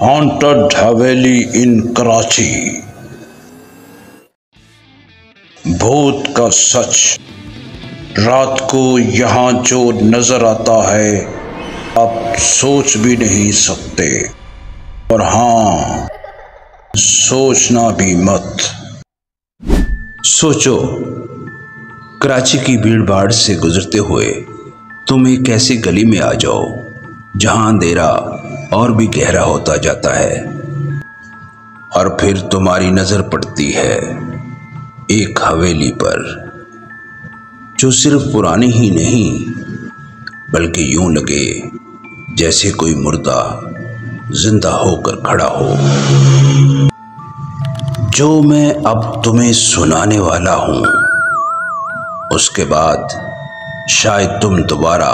Haunted हवेली इन कराची। भूत का सच। रात को यहाँ जो नजर आता है आप सोच भी नहीं सकते, और हाँ, सोचना भी मत। सोचो, कराची की भीड़ भाड़ से गुजरते हुए तुम एक ऐसी गली में आ जाओ जहां अंधेरा और भी गहरा होता जाता है, और फिर तुम्हारी नजर पड़ती है एक हवेली पर जो सिर्फ पुरानी ही नहीं बल्कि यूं लगे जैसे कोई मुर्दा जिंदा होकर खड़ा हो। जो मैं अब तुम्हें सुनाने वाला हूं, उसके बाद शायद तुम दोबारा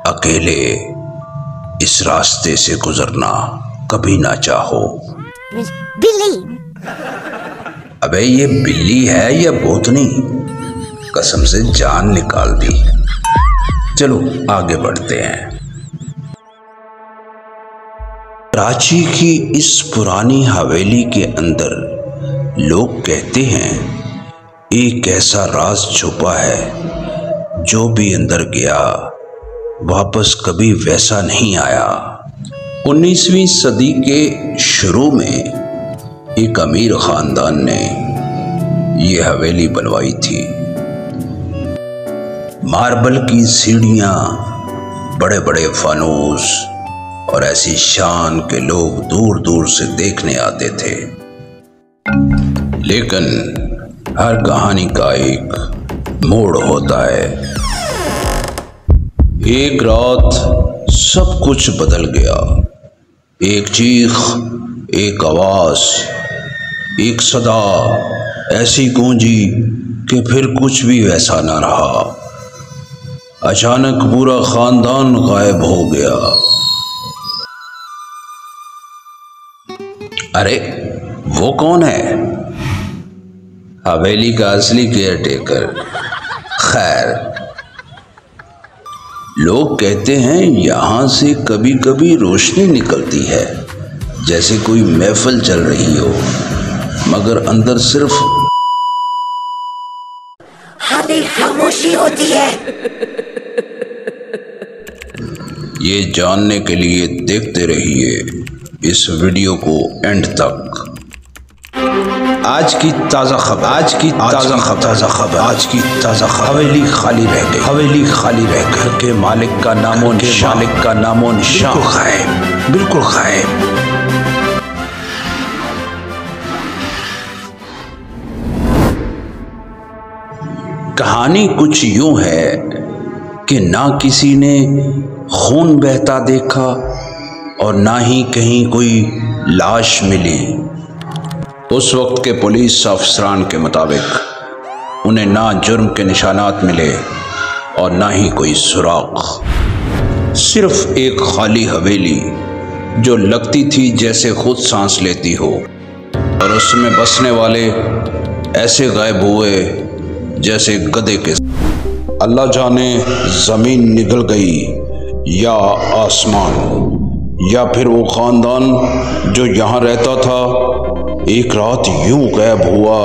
अकेले इस रास्ते से गुजरना कभी ना चाहो। बिल्ली। अबे ये बिल्ली है या भूतनी? कसम से जान निकाल दी। चलो आगे बढ़ते हैं। कराची की इस पुरानी हवेली के अंदर लोग कहते हैं एक ऐसा राज छुपा है, जो भी अंदर गया वापस कभी वैसा नहीं आया। 19वीं सदी के शुरू में एक अमीर खानदान ने यह हवेली बनवाई थी। मार्बल की सीढ़ियां, बड़े बड़े फानूस और ऐसी शान के लोग दूर दूर से देखने आते थे। लेकिन हर कहानी का एक मोड़ होता है। एक रात सब कुछ बदल गया। एक चीख, एक आवाज, एक सदा ऐसी गूंजी कि फिर कुछ भी वैसा ना रहा। अचानक पूरा खानदान गायब हो गया। अरे वो कौन है? हवेली का असली केयरटेकर। खैर, लोग कहते हैं यहां से कभी कभी रोशनी निकलती है, जैसे कोई महफिल चल रही हो, मगर अंदर सिर्फ खामोशी होती है। ये जानने के लिए देखते रहिए इस वीडियो को एंड तक। आज की ताज़ा खबर, हवेली खाली रह गई। हवेली खाली रह गई। घर के मालिक का नामो निशान गायब, बिल्कुल गायब। कहानी कुछ यूं है कि ना किसी ने खून बहता देखा और ना ही कहीं कोई लाश मिली। उस वक्त के पुलिस अफसरान के मुताबिक उन्हें ना जुर्म के निशानात मिले और ना ही कोई सुराग। सिर्फ एक खाली हवेली जो लगती थी जैसे खुद सांस लेती हो, और उसमें बसने वाले ऐसे गायब हुए जैसे गधे के। अल्लाह जाने जमीन निगल गई या आसमान, या फिर वो खानदान जो यहाँ रहता था एक रात यूं गायब हुआ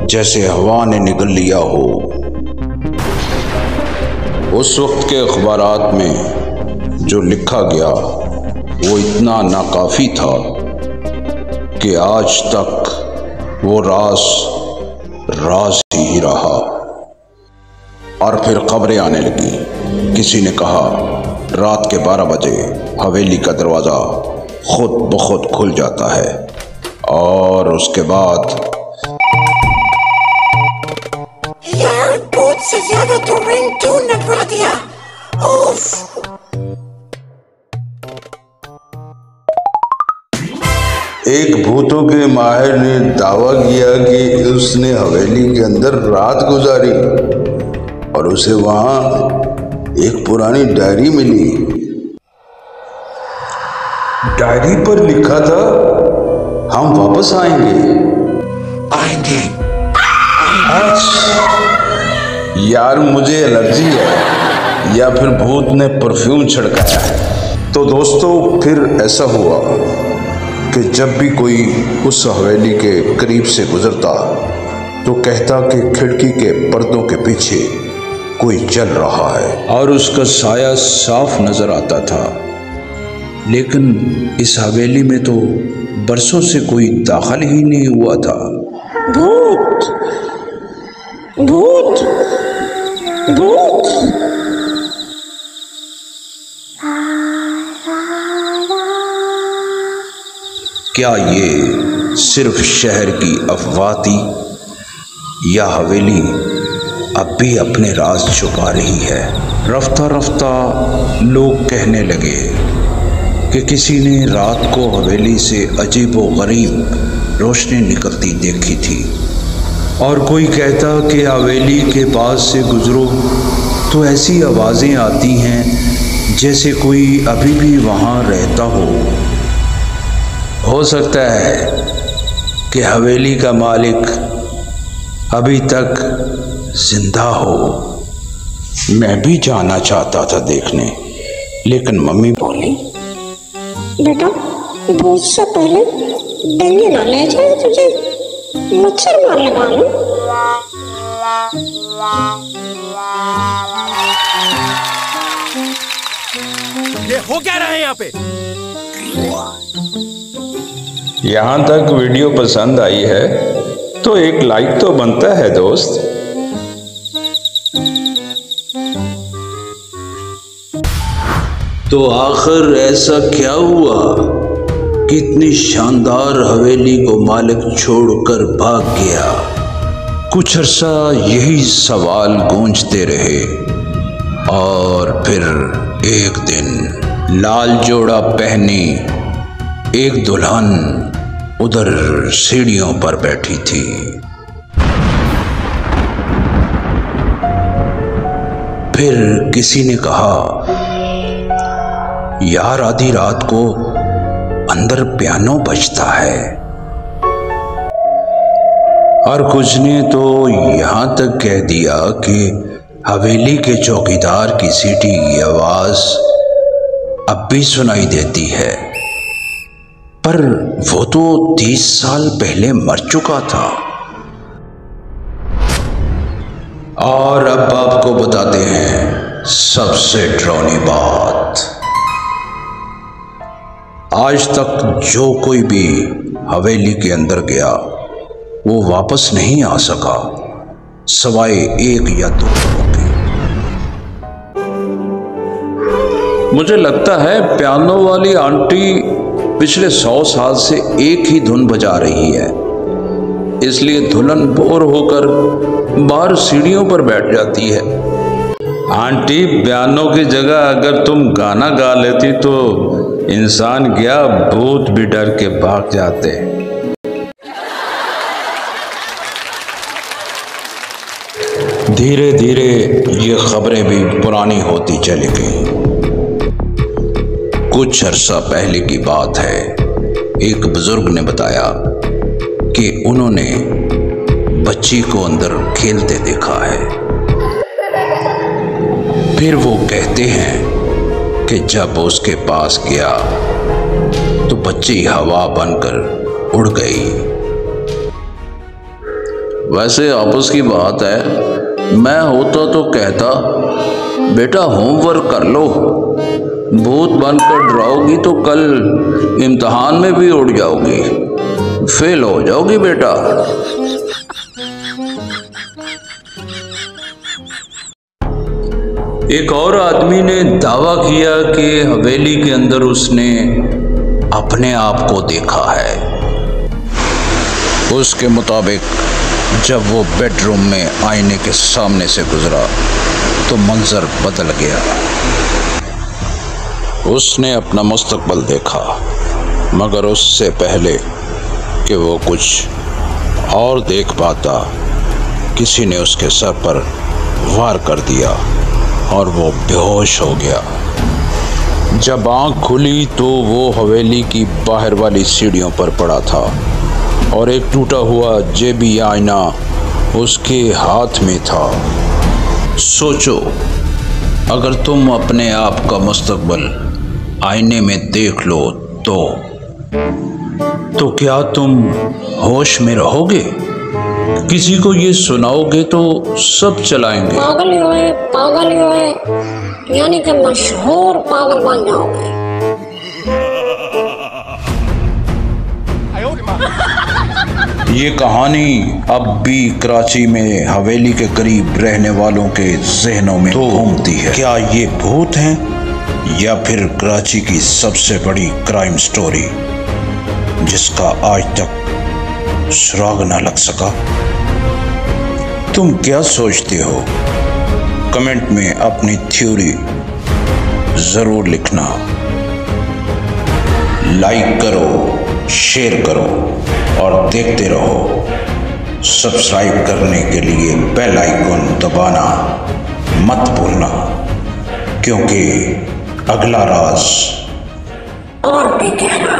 जैसे हवा ने निगल लिया हो। उस वक्त के अखबारात में जो लिखा गया वो इतना नाकाफी था कि आज तक वो राज ही रहा। और फिर खबरें आने लगी। किसी ने कहा रात के 12 बजे हवेली का दरवाजा खुद ब खुद खुल जाता है, और उसके बाद यार बहुत से ज्यादा तो रिंगटोन ने बढ़ा दिया। उफ। एक भूतों के माहिर ने दावा किया कि उसने हवेली के अंदर रात गुजारी और उसे वहां एक पुरानी डायरी मिली। डायरी पर लिखा था हम वापस आएंगे। यार मुझे एलर्जी है या फिर भूत ने परफ्यूम छिड़काया है। तो दोस्तों फिर ऐसा हुआ कि जब भी कोई उस हवेली के करीब से गुजरता तो कहता कि खिड़की के पर्दों के पीछे कोई चल रहा है और उसका साया साफ नजर आता था। लेकिन इस हवेली में तो बरसों से कोई दाखिल ही नहीं हुआ था। भूत भूत भूत। क्या ये सिर्फ शहर की अफवाह थी या हवेली अब भी अपने राज छुपा रही है? रफ्ता रफ्ता लोग कहने लगे कि किसी ने रात को हवेली से अजीब व गरीब रोशनी निकलती देखी थी, और कोई कहता कि हवेली के पास से गुजरो तो ऐसी आवाज़ें आती हैं जैसे कोई अभी भी वहाँ रहता हो सकता है कि हवेली का मालिक अभी तक जिंदा हो। मैं भी जाना चाहता था देखने, लेकिन मम्मी बोली, बेटा भूत से पहले डेंगू ना ले जाए, तुझे मच्छर मार लगा लो। ये हो क्या रहा है यहाँ पे? यहाँ तक वीडियो पसंद आई है तो एक लाइक तो बनता है दोस्त। तो आखिर ऐसा क्या हुआ कि इतनी शानदार हवेली को मालिक छोड़कर भाग गया? कुछ अरसा यही सवाल गूंजते रहे और फिर एक दिन लाल जोड़ा पहनी एक दुल्हन उधर सीढ़ियों पर बैठी थी। फिर किसी ने कहा, यार आधी रात को अंदर पियानो बजता है। और कुछ ने तो यहां तक कह दिया कि हवेली के चौकीदार की सीटी की आवाज अब भी सुनाई देती है, पर वो तो 30 साल पहले मर चुका था। और अब आपको बताते हैं सबसे डरावनी बात। आज तक जो कोई भी हवेली के अंदर गया वो वापस नहीं आ सका, सवाए 1 या 2 लोगों के। मुझे लगता है पियानो वाली आंटी पिछले 100 साल से एक ही धुन बजा रही है, इसलिए दुल्हन बोर होकर बाहर सीढ़ियों पर बैठ जाती है। आंटी, पियानो की जगह अगर तुम गाना गा लेती तो इंसान क्या, भूत भी डर के भाग जाते। धीरे धीरे ये खबरें भी पुरानी होती चली गई। कुछ अरसा पहले की बात है, एक बुजुर्ग ने बताया कि उन्होंने बच्ची को अंदर खेलते देखा है। फिर वो कहते हैं कि जब उसके पास गया तो बच्ची हवा बनकर उड़ गई। वैसे आपस की बात है, मैं होता तो कहता, बेटा होमवर्क कर लो, भूत बनकर डराओगी तो कल इम्तिहान में भी उड़ जाओगी, फेल हो जाओगी बेटा। एक और आदमी ने दावा किया कि हवेली के अंदर उसने अपने आप को देखा है। उसके मुताबिक जब वो बेडरूम में आईने के सामने से गुजरा तो मंजर बदल गया। उसने अपना मुस्तकबिल देखा, मगर उससे पहले कि वो कुछ और देख पाता, किसी ने उसके सर पर वार कर दिया और वो बेहोश हो गया। जब आंख खुली तो वो हवेली की बाहर वाली सीढ़ियों पर पड़ा था और एक टूटा हुआ जेबी आईना उसके हाथ में था। सोचो, अगर तुम अपने आप का मुस्तकबिल आईने में देख लो तो क्या तुम होश में रहोगे? किसी को ये सुनाओगे तो सब चलाएंगे। पागल ही हुए, यानी कि मशहूर पागल बन जाओगे। ये कहानी अब भी कराची में हवेली के करीब रहने वालों के जहनों में घूमती है। क्या ये भूत हैं या फिर कराची की सबसे बड़ी क्राइम स्टोरी जिसका आज तक सुराग न लग सका? तुम क्या सोचते हो? कमेंट में अपनी थ्योरी जरूर लिखना। लाइक करो, शेयर करो और देखते रहो। सब्सक्राइब करने के लिए बेल आइकन दबाना मत भूलना, क्योंकि अगला राज और भी गहरा